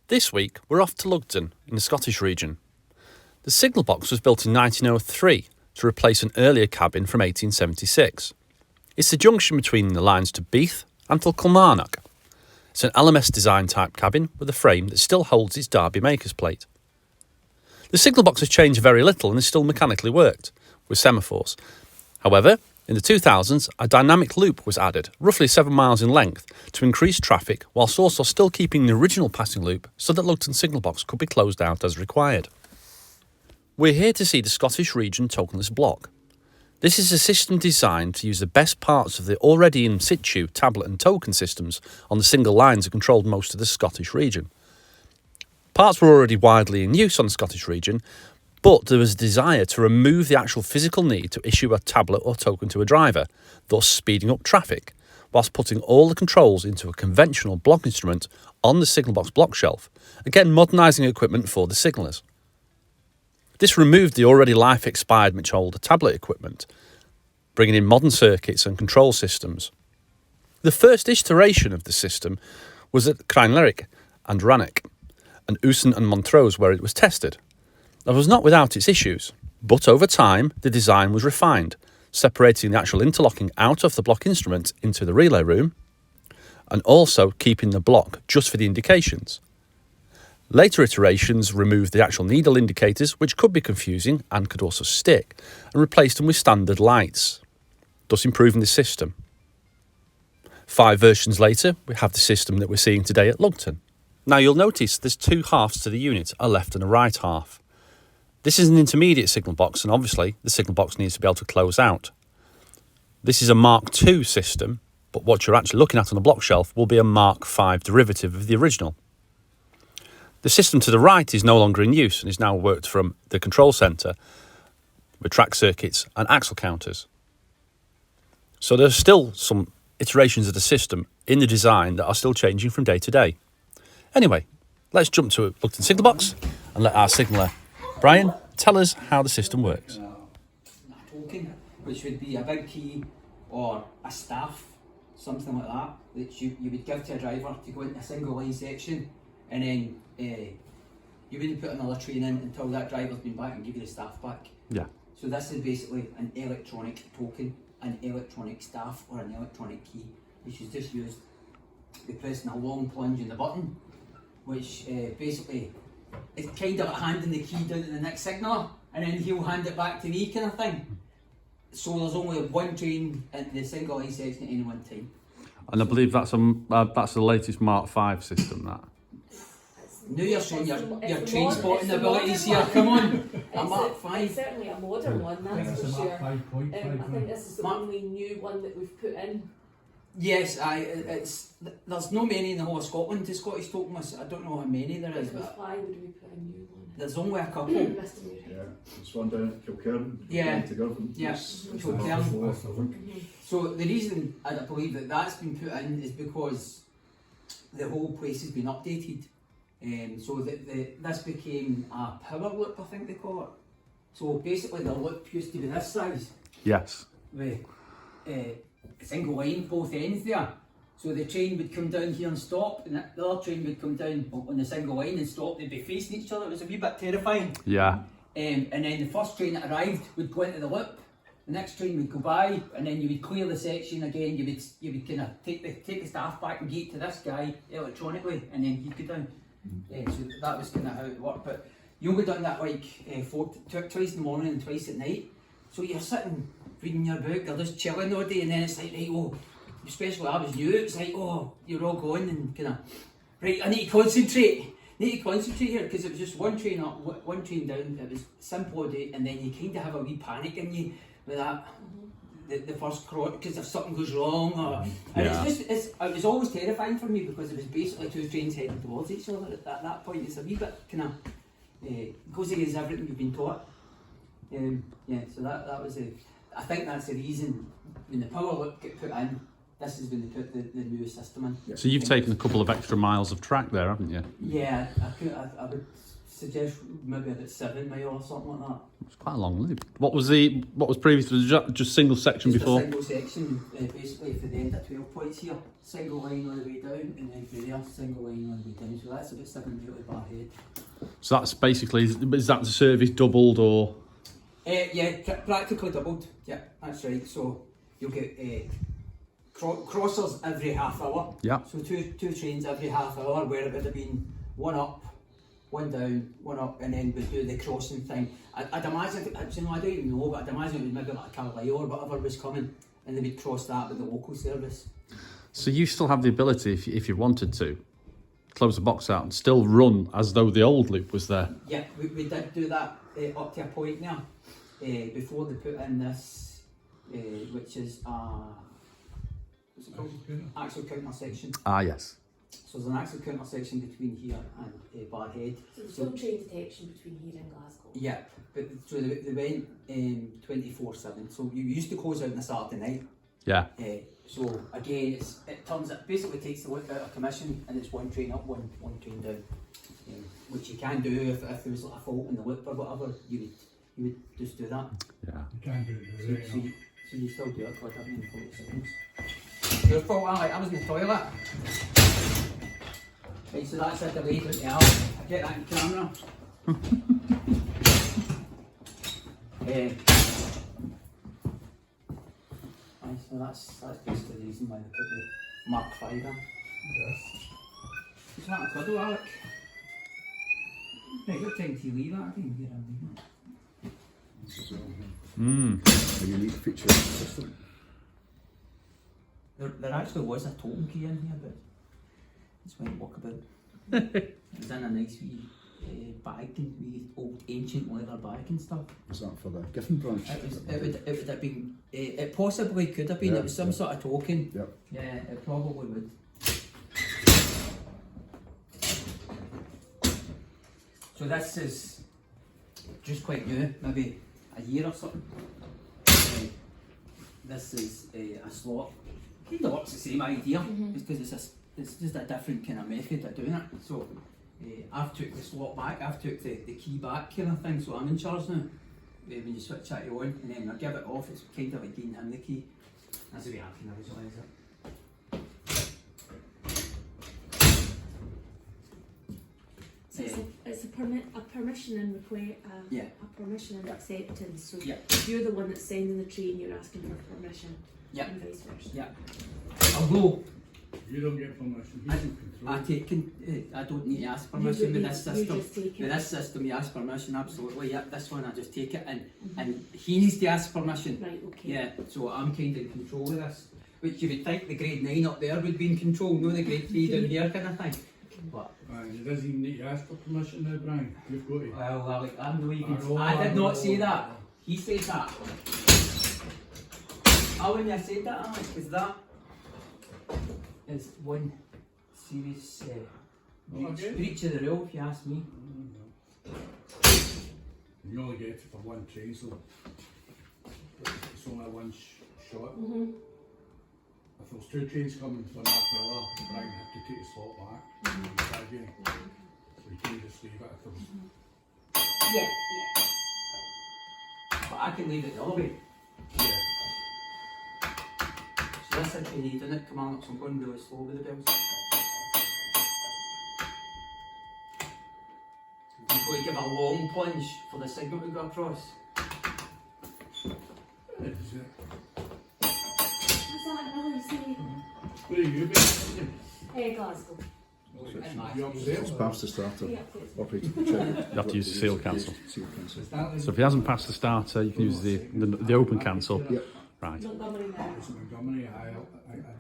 This week, we're off to Lugton in the Scottish region. The signal box was built in 1903 to replace an earlier cabin from 1876. It's the junction between the lines to Beath and to Kilmarnock. It's an LMS design type cabin with a frame that still holds its Derby maker's plate. The signal box has changed very little and is still mechanically worked, with semaphores. However, in the 2000s, a dynamic loop was added, roughly 7 miles in length, to increase traffic whilst also still keeping the original passing loop so that Lugton signal box could be closed out as required. We're here to see the Scottish Regions Tokenless Block. This is a system designed to use the best parts of the already in situ tablet and token systems on the single lines that controlled most of the Scottish region. Parts were already widely in use on the Scottish region, but there was a desire to remove the actual physical need to issue a tablet or token to a driver, thus speeding up traffic, whilst putting all the controls into a conventional block instrument on the signal box block shelf, again modernising equipment for the signallers. This removed the already life-expired much older tablet equipment, bringing in modern circuits and control systems. The first iteration of the system was at Kilmarnock and Rannoch, and Lugton and Montrose where it was tested. That was not without its issues, but over time the design was refined, separating the actual interlocking out of the block instrument into the relay room, and also keeping the block just for the indications. Later iterations removed the actual needle indicators, which could be confusing and could also stick, and replaced them with standard lights, thus improving the system. 5 versions later, we have the system that we're seeing today at Lugton. Now you'll notice there's 2 halves to the unit, a left and a right half. This is an intermediate signal box, and obviously the signal box needs to be able to close out. This is a Mark II system, but what you're actually looking at on the block shelf will be a Mark V derivative of the original. The system to the right is no longer in use and is now worked from the control centre with track circuits and axle counters. So there's still some iterations of the system in the design that are still changing from day to day. Anyway, let's jump to Lugton signal box and let our signaller Brian tell us how the system works. A token, which would be a big key or a staff, something like that, that you would give to a driver to go into a single line section, and then you wouldn't put another train in until that driver's been back and give you the staff back. Yeah. So this is basically an electronic token, an electronic staff or an electronic key, which is just used by pressing a long plunge in the button, which basically it's kind of like handing the key down to the next signaller and then he'll hand it back to me kind of thing. So there's only one train in the single line section at any one time. And I believe that's the latest Mark V system, that. Now you're showing your train spotting abilities here, come on! A Mark V. It's certainly a modern one, that's for sure. I think this is the only new one that we've put in. Yes, there's no many in the whole of Scotland to Scottish Tokenless. I don't know how many there is, but why would we put a new one? There's only a couple. Yeah, there's one down at Kilmarnock. Yeah, Kilmarnock. yes, Kilmarnock. So the reason I believe that that's been put in is because the whole place has been updated. So this became a power loop, I think they call it. So basically the loop used to be this size. Yes. With single line both ends there. So the train would come down here and stop, and the other train would come down on the single line and stop. They'd be facing each other. It was a wee bit terrifying. Yeah. And then the first train that arrived would go into the loop. The next train would go by, and then you would clear the section again. You would kind of take the staff back and get to this guy electronically, and then he'd go down. So that was kind of how it worked. But you only done that like twice in the morning and twice at night. So you're sitting reading your book, you're just chilling all day, and then it's like, right, oh, especially I was new, it's like, oh, you're all going and kind of, right, I need to concentrate here, because it was just one train up, one train down. It was simple all day, and then you kind of have a wee panic in you with that, the first cross, because if something goes wrong, or, and it was always terrifying for me, because it was basically 2 trains heading towards each other at that point. It's a wee bit kind of, goes against everything you've been taught. Yeah, so that was I think that's the reason when the power loop get put in, this is when they put the new system in. So you've taken a couple of extra miles of track there, haven't you? Yeah, I would suggest maybe about 7 mile or something like that. It's quite a long loop. What was previous? Was it just single section before? A single section, basically for the end of 12 points here. Single line on the way down, and then for there, single line on the way down. So that's about 7 mile to Barhead. So that's basically, is that the service doubled or? Yeah, practically doubled. Yeah, that's right. So you'll get crossers every half hour. Yeah. So two trains every half hour, where it would have been one up, one down, one up, and then we'd do the crossing thing. I'd imagine, actually, no, I don't even know, but I'd imagine it would maybe like Carlisle or whatever was coming, and they would cross that with the local service. So you still have the ability, if you wanted to, close the box out and still run as though the old loop was there. Yeah, we did do that up to a point now, before they put in this, which is what's it called? Axle counter section. Ah, yes. So there's an axle counter section between here and Barhead. So there's no train detection between here and Glasgow. Yeah, but so they went 24/7. So you used to close out on a Saturday night. Yeah. So again, it basically takes the work out of commission, and it's one train up, one train down, which you can do if there was like a fault in the loop or whatever. You would just do that. Yeah. You can't do it. So you still do it like that in 40 seconds. Your fault, Alec. I was in the toilet. Right, so that's a delay to the hour. I get that in camera. So that's basically the reason why they put the Mark 5 in. Yes. Is that a cuddle, Alec? Right, what time do you leave at? I didn't hear him leaving. A unique feature of the system. There actually was a token key in here, but it's went walkabout. It was in a nice wee bag, wee old ancient leather bag and stuff. Was that for the Giffen branch? It would have been. It possibly could have been. Yeah, It was some sort of token. Yep. Yeah, it probably would. So this is just quite new, maybe a year or something. This is a slot. Kind of works the same idea, because it's just a different kind of method of doing it. So I've took the slot back, I've took the key back kind of thing, so I'm in charge now. When you switch it on, and then I give it off, it's kind of like giving him the key. That's the way I can visualise it. So it's a permission and request, Yeah. a permission and acceptance. So Yeah. if you're the one that's sending the train, you're asking for permission. Yeah. And vice versa. Yeah. Although You don't get permission. You I don't need to ask permission with this system. You just take With it. this system, you ask permission, absolutely. Yeah, this one I just take it, and he needs to ask permission. Right, okay. Yeah, so I'm kind of in control of this. Which you would think the grade 9 up there would be in control, no the grade 3 down here kind of thing. But He doesn't even need to ask for permission now, Brian. You've got to. well, I'm no even. know, I did I not know. say that. He said that. I wouldn't have said that, Alex, because that is one serious breach of the rule, if you ask me. You only get it for one train, so it's only one shot. If there's two trains coming one after another, Brian have to take the slot back and try again. So you can't just leave it if there's Yeah, But I can leave it the other way. yeah. So this if you need in it, come on, so I'm going really slow with the bells. You've got to give a long plunge for the signal to go across. Is it? What's that noise? Where are you based? Glasgow. You upset? It's past the starter. Yeah. Operator check. You have to use the seal cancel. Seal cancel. So if he hasn't passed the starter, you can use the open cancel. Yep. Right. Montgomery now. It's Montgomery.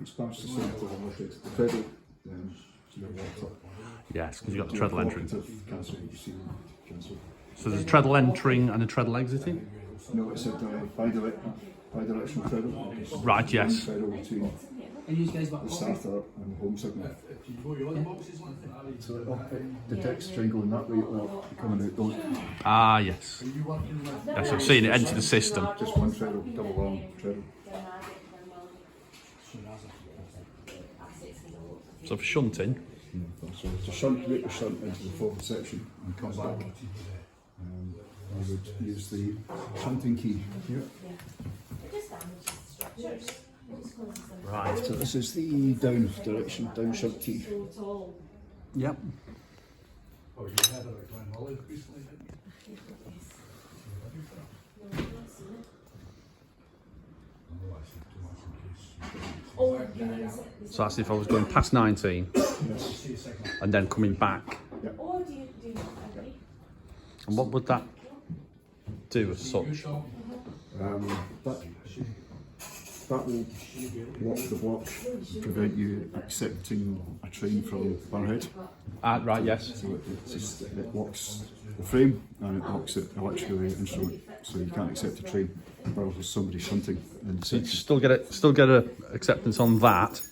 It's past the starter. Operator. The treadle. Your water. Yes, because you've got the treadle entering. Cancel. You seal cancel. So there's a treadle entering and a treadle exiting? No, it's a bi-directional treadle. Right, yes. Treadle between And you guys got the starter and home signal. If you go your other boxes like that, So it detects train going that way or coming out those. Ah, yes. are you working with? Yes, I've seen it enter the system. Just one treadle, double long treadle. So for shunting, So to shunt, route the shunt into the forward section and come back, I would use the shunting key here. Right. So this is the down direction, down shunt key. Yep. Oh, you had it at Glenmullen recently, didn't you? Oh, I see too much in case. Oh, you mean So that's if I was going past 19 Yes. See a second. and then coming back. Oh, do you not agree? And what would that do as such? That will lock the block, prevent you accepting a train from Barhead. Right, yes. So it locks the frame and it locks it electrically instrument, so you can't accept a train while there's somebody shunting in the So you section. still get a acceptance on that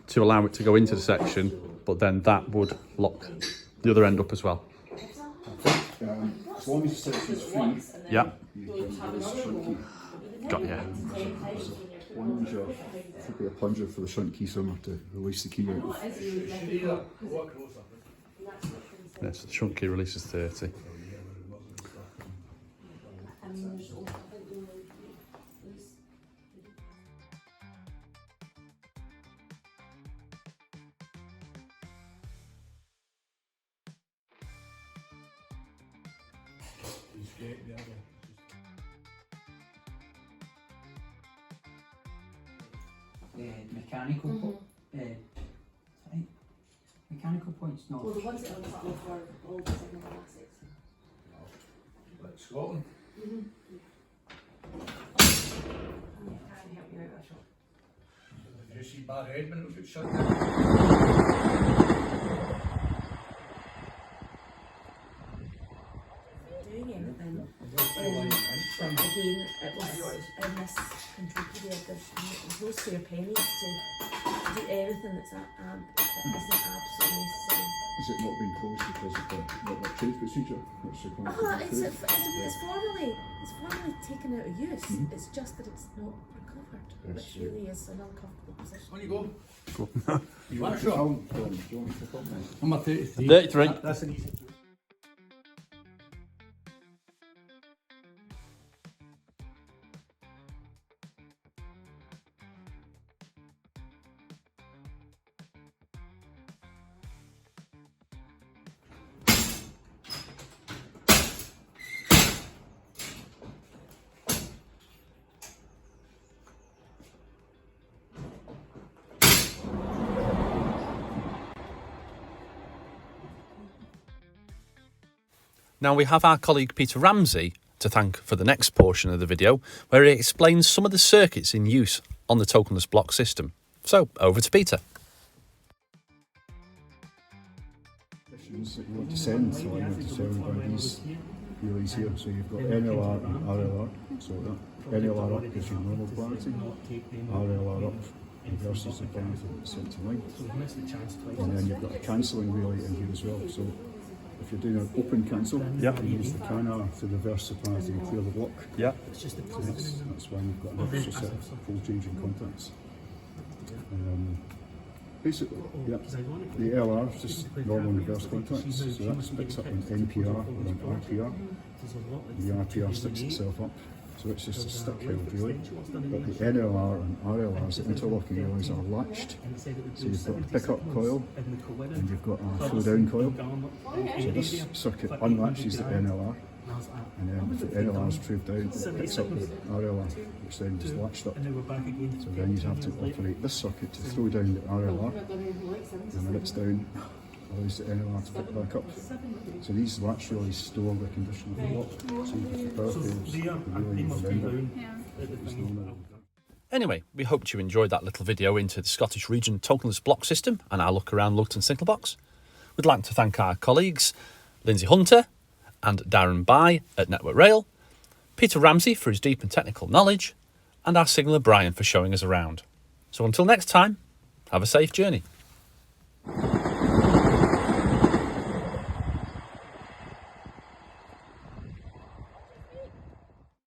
to allow it to go into the section, but then that would lock the other end up as well. As long as the section's free, Yeah. you can use the shunt key. Got ya. Plunger, should be a plunger for the shunt key somewhere to release the key out. Yes, the shunt key releases 30. Mechanical right. Mechanical points, no. Well, the ones that are cut off are all the signal assets. Like Scotland. Can help you out, Ashok. Did you see Barhead when it was shut down? Doing anything. But again, it was in this control period, there's no spare pennies to do everything that isn't absolutely necessary. Has it not been closed because of the trade procedure? That's required to go through? It's formally taken out of use. It's just that it's not recovered, Yes, which yeah. really is an uncomfortable position. On you go. Do you want to film? Do you want to film then? I'm a 33. 33. That's an easy. Now we have our colleague Peter Ramsay to thank for the next portion of the video, where he explains some of the circuits in use on the tokenless block system. So, over to Peter. That you want to send, so you want to send by these relays here. So you've got NLR and RLR. So that NLR up gives you normal polarity, RLR up reverses the polarity that's sent to line. And then you've got a cancelling relay in here as well. So if you're doing an open cancel, you use the CANR to reverse the polarity and clear the block. Yeah. So that's why you've got an extra set of full changing contacts. Basically, yeah, the LR is just normal reverse contacts, so that picks up an NPR or an RPR. The RPR sticks itself up, so it's just a stick held relay. But the NLR and RLRs, the interlocking relays, are latched. So you've got a pickup coil and you've got a flow down coil. So this circuit unlatches the NLR, and then if the NLR is proved down, it picks up the RLR, which then is latched up. So then you'd have to operate this circuit to throw down the RLR, and when it's down, allows the NLR to pick back up. So these latch relays store the condition of the block. So if the power fails, the relay will render. It's normal. Anyway, we hoped you enjoyed that little video into the Scottish Region Tokenless Block system and our look around Lugton Signal Box. We'd like to thank our colleagues Lynsey Hunter and Darren Bye at Network Rail, Peter Ramsay for his deep and technical knowledge, and our signaller Brian for showing us around. So until next time, have a safe journey.